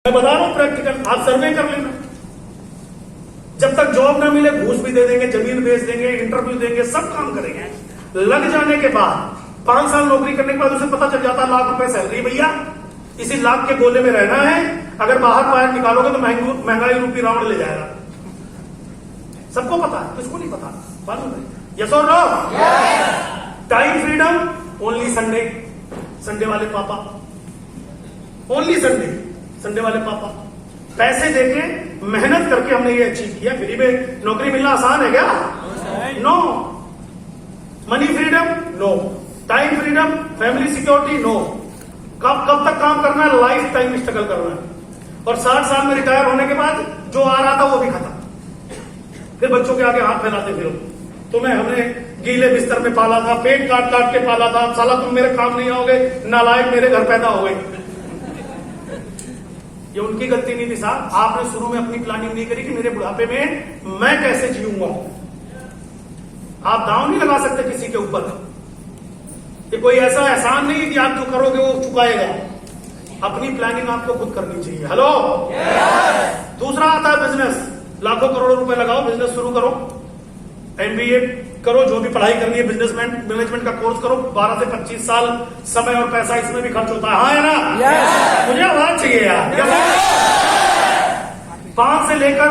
मैं बता रहा हूं प्रैक्टिकल, आप सर्वे कर लेना। जब तक जॉब ना मिले घूस भी दे देंगे, जमीन बेच देंगे, इंटरव्यू देंगे, सब काम करेंगे। लग जाने के बाद 5 साल नौकरी करने के बाद उसे पता चल जाता लाख रुपए सैलरी भैया, इसी लाख के गोले में रहना है। अगर बाहर निकालोगे तो महंगाई रूपी रावण ले जाएगा। सबको पता है, किसको नहीं पता? मालूम है? यस और no? Time freedom only Sunday, Sunday वाले पापा, ओनली संडे वाले पापा। पैसे देके मेहनत करके हमने ये अचीव किया। फ्री में नौकरी मिलना आसान है क्या? No. Money freedom no, time freedom, family security no. कब तक काम करना है? लाइफ टाइम स्ट्रगल करना है। और 60 साल में रिटायर होने के बाद जो आ रहा था वो भी खत्म। फिर बच्चों के आगे हाथ फैलाते फिरो, तुम्हें हमने गीले बिस्तर में पाला था, पेट काट काट के पाला था, साला तुम मेरे काम नहीं आओगे, नालायक मेरे घर पैदा हो गए। ये उनकी गलती नहीं थी साहब, आपने शुरू में अपनी प्लानिंग नहीं करी कि मेरे बुढ़ापे में मैं कैसे जीऊंगा। आप दांव नहीं लगा सकते किसी के ऊपर। ये कोई ऐसा एहसान नहीं है कि आप जो करोगे वो चुकाएगा। अपनी प्लानिंग आपको खुद करनी चाहिए। हेलो, दूसरा आता है बिजनेस। लाखों करोड़ों रुपए लगाओ, बिजनेस शुरू करो, MBA करो, जो भी पढ़ाई करनी है, बिजनेस मैनेजमेंट का कोर्स करो। 12 से 25 साल समय और पैसा इसमें भी खर्च होता है। हाँ है ना? मुझे आवाज चाहिए यार। 5 से लेकर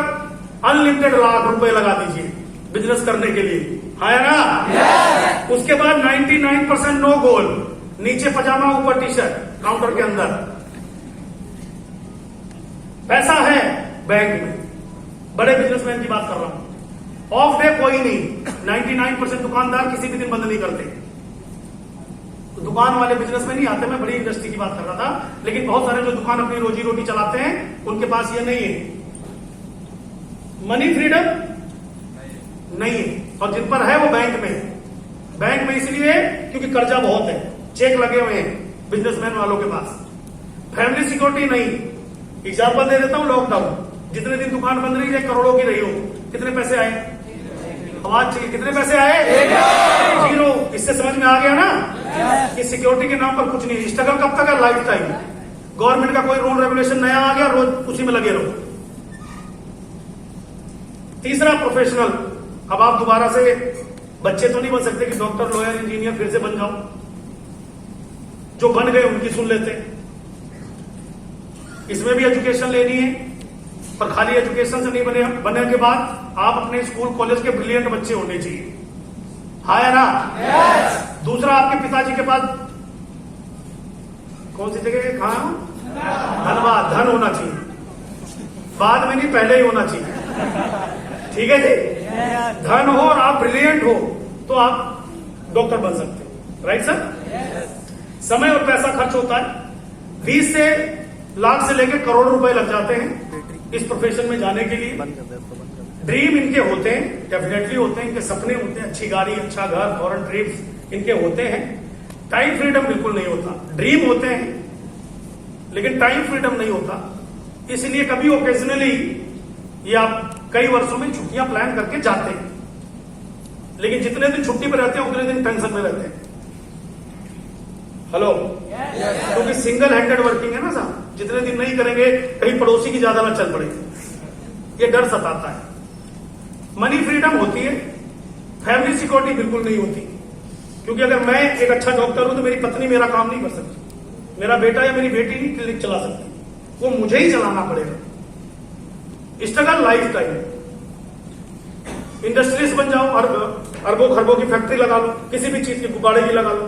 अनलिमिटेड लाख रुपए लगा दीजिए बिजनेस करने के लिए। हाँ है ना? उसके बाद 99% नो गोल, नीचे पजामा ऊपर टी शर्ट, काउंटर के अंदर। पैसा है बैंक में, बड़े बिजनेसमैन की बात कर रहा हूं। ऑफ डे कोई नहीं, 99% दुकानदार किसी भी दिन बंद नहीं करते। तो दुकान वाले बिजनेस में नहीं आते। मैं बड़ी इंडस्ट्री की बात कर रहा था, लेकिन बहुत सारे जो दुकान अपनी रोजी रोटी चलाते हैं उनके पास ये नहीं है। मनी फ्रीडम नहीं है, और जिन पर है वो बैंक में है। बैंक में इसलिए क्योंकि कर्जा बहुत है, चेक लगे हुए हैं बिजनेसमैन वालों के पास। फैमिली सिक्योरिटी नहीं। एग्जाम्पल दे देता हूं, लॉकडाउन जितने दिन दुकान बंद रही है, करोड़ों की रही हो, कितने पैसे आए? आवाज चाहिए, कितने पैसे आए? 0। इससे समझ में आ गया ना कि सिक्योरिटी के नाम पर कुछ नहीं। स्ट्रगल कब तक है? Life time. गवर्नमेंट का कोई रूल रेगुलेशन नया आ गया, रोज उसी में लगे रहो। तीसरा प्रोफेशनल। अब आप दोबारा से बच्चे तो नहीं बन सकते कि डॉक्टर, लॉयर, इंजीनियर फिर से बन जाओ। जो बन गए उनकी सुन लेते। इसमें भी एजुकेशन लेनी है, पर खाली एजुकेशन से नहीं बनने के बाद आप अपने स्कूल कॉलेज के ब्रिलियंट बच्चे होने चाहिए। हाँ है ना? दूसरा, आपके पिताजी के पास कौन सी जगह, कहां? धनबाद, धन होना चाहिए। बाद में नहीं, पहले ही होना चाहिए। ठीक है जी? धन हो और आप ब्रिलियंट हो तो आप डॉक्टर बन सकते हो। Right sir? समय और पैसा खर्च होता है। 20 से लाख से लेकर करोड़ रुपए लग जाते हैं इस प्रोफेशन में जाने के लिए। ड्रीम इनके होते हैं, डेफिनेटली होते हैं, इनके सपने होते हैं, अच्छी गाड़ी, अच्छा घर, फॉरेन ट्रिप्स इनके होते हैं। टाइम फ्रीडम बिल्कुल नहीं होता। ड्रीम होते हैं लेकिन टाइम फ्रीडम नहीं होता। इसलिए कभी ओकेजनली ये आप कई वर्षों में छुट्टियां प्लान करके जाते हैं, लेकिन जितने दिन छुट्टी पर रहते हैं उतने दिन टेंशन में रहते हैं। हेलो, क्योंकि सिंगल हैंडेड वर्किंग है ना साहब। जितने दिन नहीं करेंगे कहीं पड़ोसी की ज्यादा न चल पड़े, ये डर सताता है। मनी फ्रीडम होती है, फैमिली सिक्योरिटी बिल्कुल नहीं होती। क्योंकि अगर मैं एक अच्छा डॉक्टर हूं तो मेरी पत्नी मेरा काम नहीं कर सकती, मेरा बेटा या मेरी बेटी नहीं क्लिनिक चला सकती, वो मुझे ही चलाना पड़ेगा। Struggle life time. इंडस्ट्रीज बन जाओ, अरबों खरबों की फैक्ट्री लगा लो, किसी भी चीज की, गुब्बारे की लगा लो,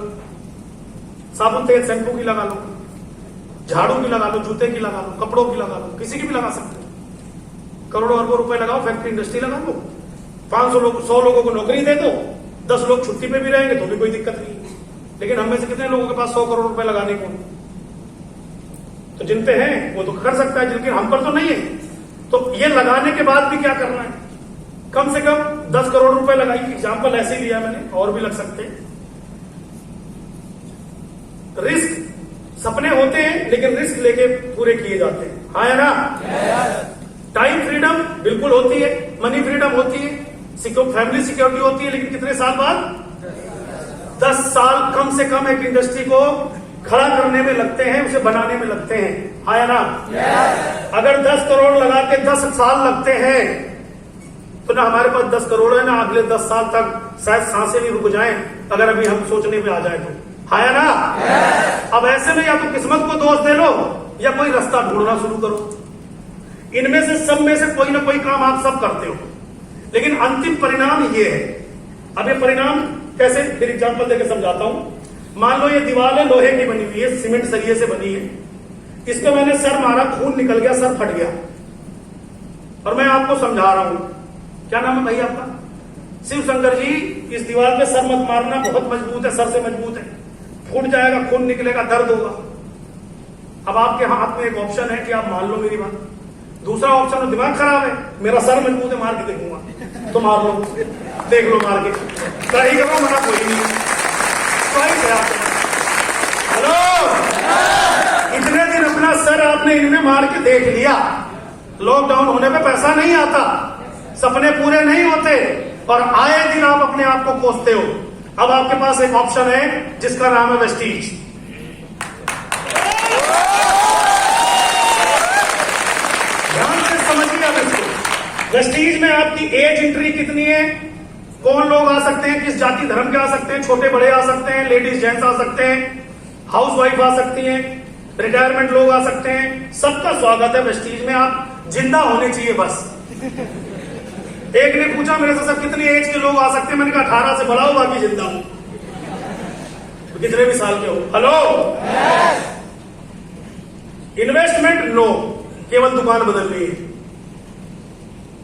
साबुन तेल शैम्पू की लगा लो, झाड़ू की लगा लो, जूते की लगा लो, कपड़ों की लगा लो, किसी की भी लगा सकते हो। करोड़ों अरबों रुपए लगाओ, फैक्ट्री इंडस्ट्री लगा लो, 500 लोग, 100 लोगों को नौकरी दे दो, 10 लोग छुट्टी पे भी रहेंगे तो भी कोई दिक्कत नहीं। लेकिन हम में से कितने लोगों के पास 100 करोड़ रुपए लगाने को? तो जिन पे है वो तो कर सकता है, लेकिन हम पर तो नहीं है। तो ये लगाने के बाद भी क्या करना है? कम से कम 10 करोड़ रुपए लगाइए। एग्जाम्पल ऐसे ही लिया मैंने, और भी लग सकते हैं। रिस्क, सपने होते हैं लेकिन रिस्क लेके पूरे किए जाते हैं। हाँ है ना? टाइम फ्रीडम बिल्कुल होती है, मनी फ्रीडम होती है, फैमिली सिक्योरिटी होती है, लेकिन कितने साल बाद? 10 साल कम से कम एक इंडस्ट्री को खड़ा करने में लगते हैं, उसे बनाने में लगते हैं। हाँ या ना? अगर 10 करोड़ लगा के 10 साल लगते हैं तो ना हमारे पास 10 करोड़ है, ना अगले 10 साल तक शायद सांसें भी रुक जाएं, अगर अभी हम सोचने पे आ जाए तो। हाँ या ना? अब ऐसे में या तो किस्मत को दोष दे लो या कोई रास्ता ढूंढना शुरू करो। इनमें से सब में से कोई ना कोई काम आप सब करते हो, लेकिन अंतिम परिणाम ये है। अब ये परिणाम कैसे, फिर एग्जाम्पल देकर समझाता हूं। मान लो ये दीवार है, लोहे की बनी हुई है, सीमेंट सरिये से बनी है, इस पे मैंने सर मारा, खून निकल गया, सर फट गया, और मैं आपको समझा रहा हूं। क्या नाम है भाई आपका? शिव शंकर जी, इस दीवार पे सर मत मारना, बहुत मजबूत है, सर से मजबूत है, फूट जाएगा, खून निकलेगा, दर्द होगा। अब आपके हाथ में एक ऑप्शन है कि आप मान लो मेरी बात। दूसरा ऑप्शन है दिमाग खराब है, मेरा सर मजबूत है, मार के देखूंगा, तो मार लो, देख लो मार के, ट्राई करो, मना कोई नहीं, ट्राई करा। हेलो, इतने दिन अपना सर आपने इनमें मार के देख लिया। लॉकडाउन होने पे पैसा नहीं आता, सपने पूरे नहीं होते, और आए दिन आप अपने आप को कोसते हो। अब आपके पास एक ऑप्शन है जिसका नाम है वेस्टीज। ध्यान से समझिए अब इसको। वेस्टीज में आपकी एज एंट्री कितनी है, कौन लोग आ सकते हैं, किस जाति धर्म के आ सकते हैं, छोटे बड़े आ सकते हैं, लेडीज जेंट्स आ सकते हैं, हाउस वाइफ आ सकती हैं, रिटायरमेंट लोग आ सकते हैं, सबका स्वागत है वेस्टीज में। आप जिंदा होने चाहिए बस। एक ने पूछा मेरे से, सर कितनी एज के लोग आ सकते हैं? मैंने कहा 18 से बढ़ाओ, बाकी जिंदा हूं, तो कितने भी साल के हो। हेलो, इन्वेस्टमेंट नो, केवल दुकान बदलनी है।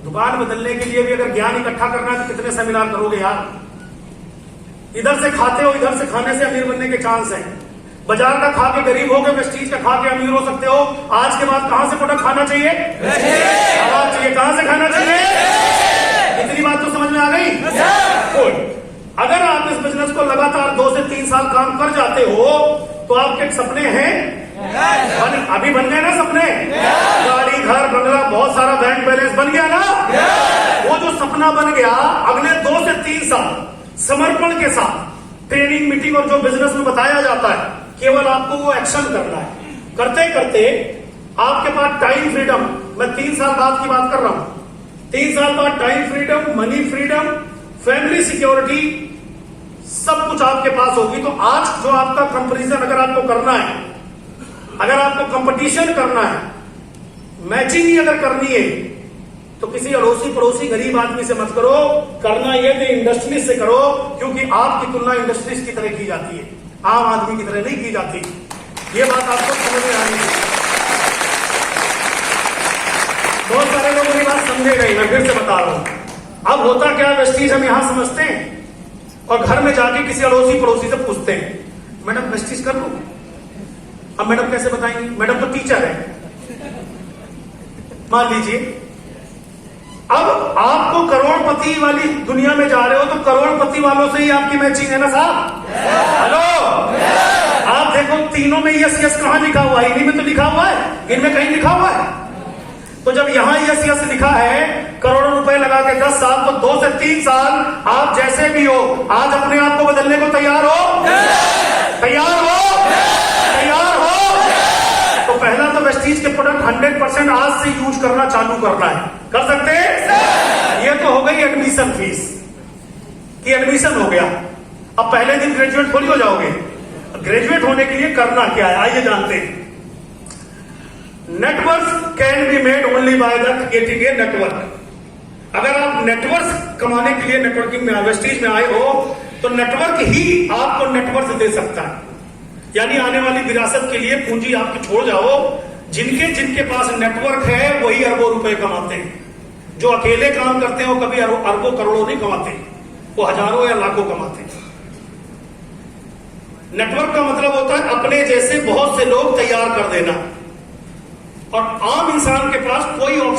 दुकान बदलने के लिए भी अगर ज्ञान इकट्ठा करना है तो कितने सेमिनार करोगे यार? इधर से खाते हो, इधर से खाने से अमीर बनने के चांस है। बाजार का खा के गरीब हो गए, वेस्टीज का खा के अमीर हो सकते हो। आज के बाद कहां से प्रोडक्ट खाना चाहिए? आवाज चाहिए, कहां से खाना चाहिए? इतनी बात तो समझ में आ गई? गुड। अगर आप इस बिजनेस को लगातार 2 से 3 साल काम कर जाते हो तो आपके सपने हैं, अभी बन गए ना सपने, गाड़ी, घर, बंगला, बहुत सारा बैंक बैलेंस बन गया ना। वो जो सपना बन गया, अगले 2 से 3 साल समर्पण के साथ ट्रेनिंग, मीटिंग और जो बिजनेस में बताया जाता है, केवल आपको वो एक्शन करना है। करते करते आपके पास टाइम फ्रीडम, मैं 3 साल बाद की बात कर रहा हूं, 3 साल बाद time freedom, money freedom, family security, सब कुछ आपके पास होगी। तो आज जो आपका कंपैरिजन अगर आपको करना है, अगर आपको कंपटीशन करना है, मैचिंग ही अगर करनी है, तो किसी अड़ोसी पड़ोसी गरीब आदमी से मत करो, करना यह तो इंडस्ट्रीज से करो, क्योंकि आपकी तुलना इंडस्ट्रीज की तरह की जाती है, आम आदमी की तरह नहीं की जाती। ये बात आपको समझ में आनी है। बहुत सारे लोग मेरी बात समझे गए, मैं फिर से बता रहा हूं। अब होता क्या, वेस्टीज हम यहां समझते हैं और घर में जाके किसी अड़ोसी पड़ोसी से पूछते हैं, मैडम वेस्टीज कर लूं? अब मैडम कैसे बताएंगे? मैडम तो टीचर है, मान लीजिए। अब आपको करोड़पति वाली दुनिया में जा रहे हो तो करोड़पति वालों से ही आपकी मैचिंग है ना साहब? हेलो, आप देखो तीनों में यस यस कहां लिखा हुआ है? इन्हीं में तो लिखा हुआ है, इनमें कहीं लिखा हुआ है? तो जब यहां यस यस लिखा है, करोड़ों रुपए लगा के 10 साल, तो 2 से 3 साल आप जैसे भी हो, आज अपने आप को बदलने को तैयार हो? तैयार हो? तैयार हो? तो पहला तो वेस्टीज के प्रोडक्ट 100% आज से यूज करना चालू करना है। कर सकते हैं? ये तो हो गई एडमिशन फीस कि एडमिशन हो गया। अब पहले दिन ग्रेजुएट थोड़ी हो जाओगे। ग्रेजुएट होने के लिए करना क्या है, आइए जानते हैं। Network can be made only by the creating a network. अगर आप नेटवर्क कमाने के लिए नेटवर्किंग में वेस्टीज में आए हो, तो नेटवर्क ही आपको नेटवर्क दे सकता है। यानी आने वाली विरासत के लिए पूंजी आपकी छोड़ जाओ। जिनके पास नेटवर्क है वही अरबों रुपए कमाते हैं। जो अकेले काम करते हो कभी अरबों करोड़ों नहीं कमाते, वो हजारों या लाखों कमाते हैं। नेटवर्क का मतलब होता है अपने जैसे बहुत से लोग तैयार कर देना, और आम इंसान के पास कोई ऑप्शन